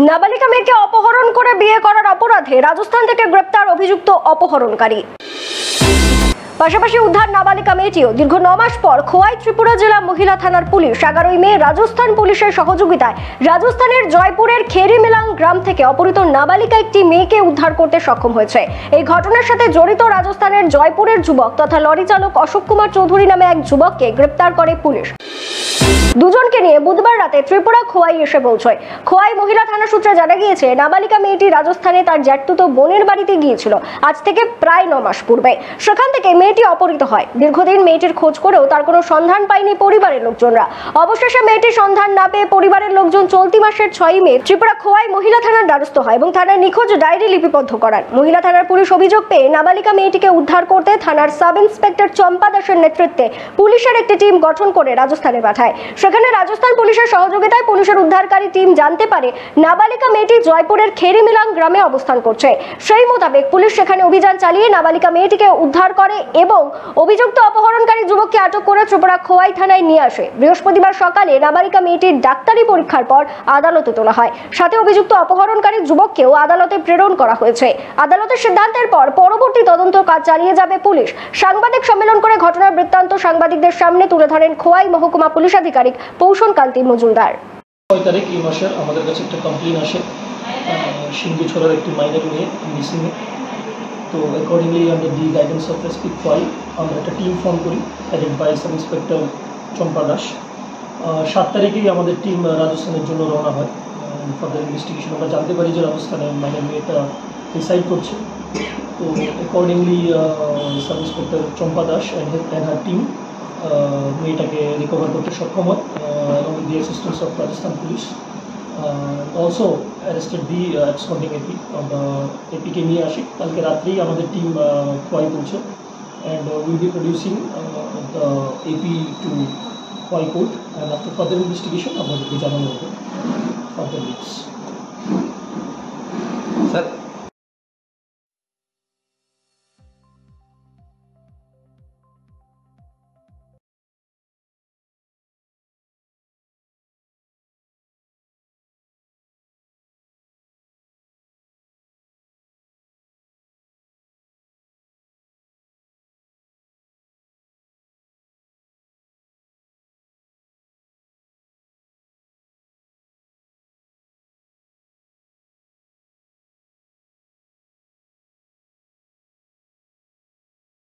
নাবালিকা মেয়েকে অপহরণ করে বিয়ে করার অপরাধে রাজস্থান থেকে গ্রেপ্তার অভিযুক্ত অপহরণকারী। পাশাপাশি উদ্ধার নাবালিকা মেয়েটিও। দীর্ঘ 9 মাস পর খোয়াই ত্রিপুরা জেলা মহিলা থানার পুলিশ 11ই মে রাজস্থান পুলিশের সহযোগিতায় রাজস্থানের জয়পুরের খেরিমিলাং গ্রাম থেকে অপহৃত নাবালিকা একটি মেয়েকে উদ্ধার করতে সক্ষম হয়েছে। এই ঘটনার সাথে জড়িত রাজস্থানের জয়পুরের যুবক তথা লরি চালক অশোক কুমার চৌধুরী নামে এক যুবককে গ্রেপ্তার করে পুলিশ। দুজনকে নিয়ে বুধবার রাতে ত্রিপুরা খোয়াই এসে পৌঁছয়। খোয়াই মহিলা থানা সূত্রে জানা গিয়েছে, নাবালিকা মেয়েটি রাজস্থানে তার জ্যাঠতুতো বোনের বাড়িতে গিয়েছিল আজ থেকে প্রায় 9 মাস পূর্বে। সেখান থেকে মেয়েটি অপহৃত হয়। দীর্ঘদিন মেয়েটির খোঁজ করেও তার কোনো সন্ধান পায়নি পরিবারের লোকজনরা। অবশেষে মেয়েটির সন্ধান না পেয়ে পরিবারের লোকজন চলতি মাসের 6ই মে ত্রিপুরা খোয়াই মহিলা থানার দ্বারস্থ হয় এবং থানায় নিখোঁজ ডায়েরি লিপিবদ্ধ করান। মহিলা থানার পুলিশ অভিযোগ পেয়ে নাবালিকা মেয়েটিকে উদ্ধার করতে থানার সাব ইন্সপেক্টর চম্পা দাসের নেতৃত্বে পুলিশের একটি টিম গঠন করে রাজস্থানে পাঠায়। সেখানে রাজস্থান পুলিশের সহযোগিতায় পুলিশের উদ্ধারকারী টিম জানতে পারে নাবালিকা মেয়েটি জয়পুরের খেরিমিলাং গ্রামে অবস্থান করছে। সেই মোতাবেক পুলিশ সেখানে অভিযান চালিয়ে নাবালিকা মেয়েটিকে উদ্ধার করে এবং অভিযুক্ত অপহরণকারী যুবককে আটক করে ত্রিপুরা খোয়াই থানায় নিয়ে আসে। বৃহস্পতিবার সকালে নাবালিকা মেয়েটির ডাক্তারি পরীক্ষার পর আদালতে তোলা হয়। সাথে অভিযুক্ত অপহরণকারী যুবককেও আদালতে প্রেরণ করা হয়েছে। আদালতের সিদ্ধান্তের পর পরবর্তী তদন্ত কাজ চালিয়ে যাবে পুলিশ। সাংবাদিক সম্মেলন করে ঘটনার বৃত্তান্ত সাংবাদিকদের সামনে তুলে ধরেন খোয়াই মহকুমা পুলিশ আধিকারিক পৌষণ কান্তি মজুমদার। 6 তারিখ এই মাসের আমাদের কাছে একটা কমপ্লেন আসে সিন্ধু ছড়ার একটি মাইনর মেয়ে মিসিং। তো accordingly under the guidance of SP Khowai আমরা একটা টিম ফর্ম করি, হেডেড বাই সাব ইন্সপেক্টর চম্পা দাস। 7 তারিখেই আমাদের টিম রাজস্থানের জন্য রওনা হয়। ফার্দার ইনভেস্টিগেশন আমরা জানতে পারি যে রাজস্থানে মাইনর মেয়েটা রিসাইড করছে। তো accordingly sub inspector Champa Das and her team মেয়েটাকে রিকভার করতে সক্ষম হয় along with the assistance of Rajasthan Police. Also arrested the absconding AP. AP কে নিয়ে আসি কালকে রাত্রেই আমাদের টিম খোয়াই পৌঁছে and will be producing the AP to Khwai court, and after further investigation আমাদেরকে জানানো হবে further leads. Sir,